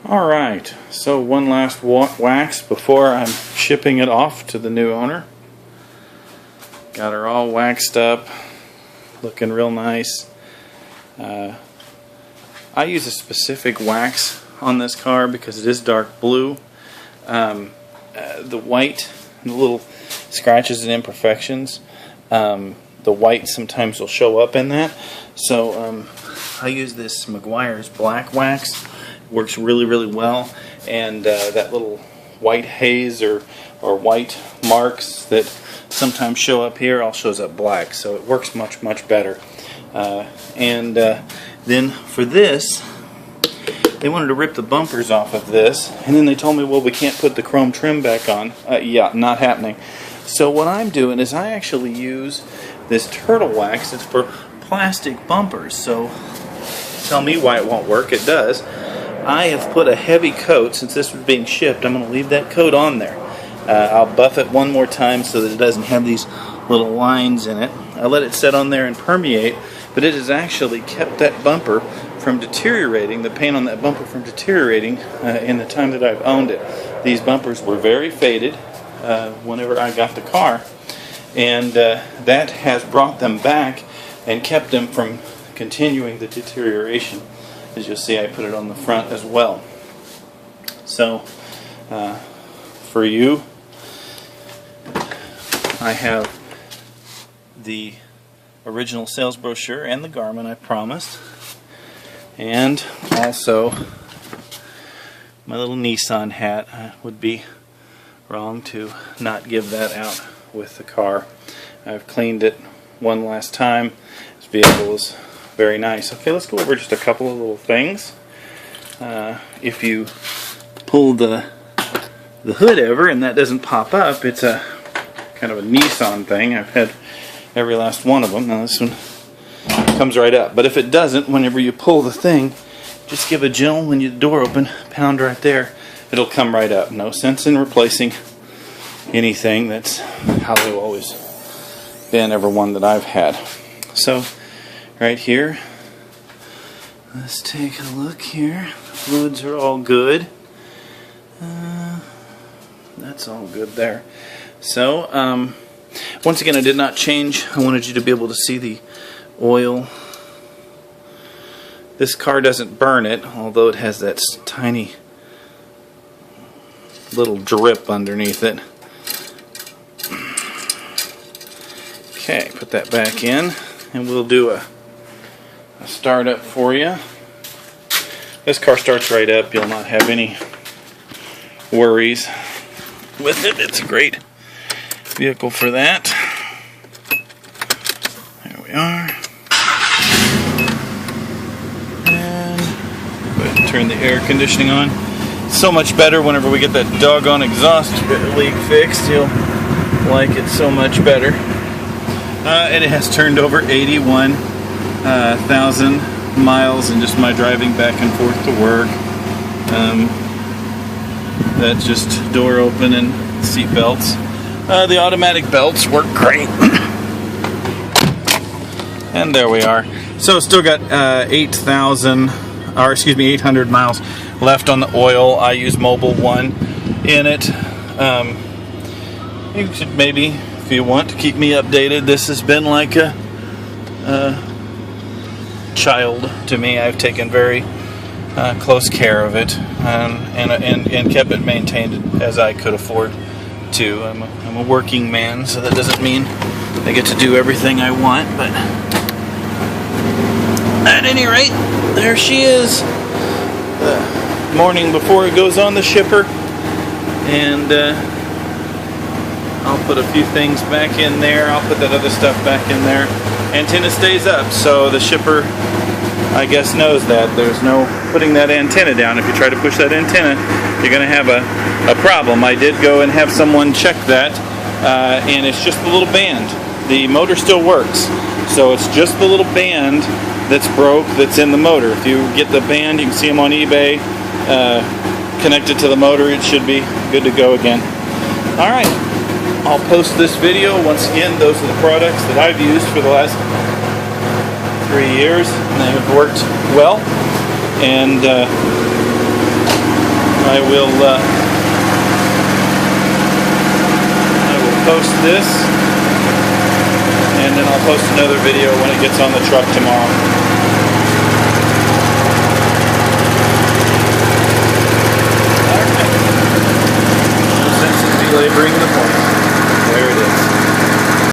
Alright, so one last wax before I'm shipping it off to the new owner. Got her all waxed up, looking real nice. I use a specific wax on this car because it is dark blue. The white, the little scratches and imperfections, the white sometimes will show up in that. So I use this Meguiar's black wax. Works really, really well, and that little white haze or white marks that sometimes show up here all shows up black, so it works much, much better. Then for this, they wanted to rip the bumpers off of this, and then they told me, well, we can't put the chrome trim back on. Yeah, not happening. So what I'm doing is I actually use this turtle wax. It's for plastic bumpers, so tell me why it won't work. It does. I have put a heavy coat, since this was being shipped, I'm going to leave that coat on there. I'll buff it one more time so that it doesn't have these little lines in it. I let it sit on there and permeate, but it has actually kept that bumper from deteriorating, the paint on that bumper from deteriorating in the time that I've owned it. These bumpers were very faded whenever I got the car, and that has brought them back and kept them from continuing the deterioration. As you'll see, I put it on the front as well. So, for you, I have the original sales brochure and the Garmin I promised, and also my little Nissan hat. I would be wrong to not give that out with the car. I've cleaned it one last time. This vehicle is very nice. Okay, let's go over just a couple of little things. If you pull the hood over and that doesn't pop up, it's a kind of a Nissan thing. I've had every last one of them. Now this one comes right up. But if it doesn't, whenever you pull the thing, just give a gentle, when you door open, pound right there. It'll come right up. No sense in replacing anything. That's how they've always been, every one that I've had. So right here, let's take a look here. The fluids are all good. That's all good there. So, once again, I did not change. I wanted you to be able to see the oil. This car doesn't burn it, although it has that tiny little drip underneath it. Okay, put that back in, and we'll do a startup for you. This car starts right up. You'll not have any worries with it. It's a great vehicle for that. There we are. And go ahead and turn the air conditioning on. It's so much better whenever we get that doggone exhaust leak fixed. You'll like it so much better. And it has turned over 81,000 miles in just my driving back and forth to work. That's just door open and seat belts. The automatic belts work great. And there we are. So still got 800 miles left on the oil. I use Mobil 1 in it. You should maybe, if you want to keep me updated, this has been like a child to me. I've taken very close care of it and kept it maintained as I could afford to. I'm a working man, so that doesn't mean I get to do everything I want, but at any rate, there she is, the morning before it goes on the shipper. And I'll put a few things back in there. I'll put that other stuff back in there. Antenna stays up, so the shipper, I guess, knows that. There's no putting that antenna down. If you try to push that antenna, you're going to have a problem. I did go and have someone check that, and it's just the little band. The motor still works, so it's just the little band that's broke that's in the motor. If you get the band, you can see them on eBay, connected to the motor, it should be good to go again. Alright, I'll post this video. Once again, those are the products that I've used for the last 3 years, and they have worked well. And I will post this, and then I'll post another video when it gets on the truck tomorrow.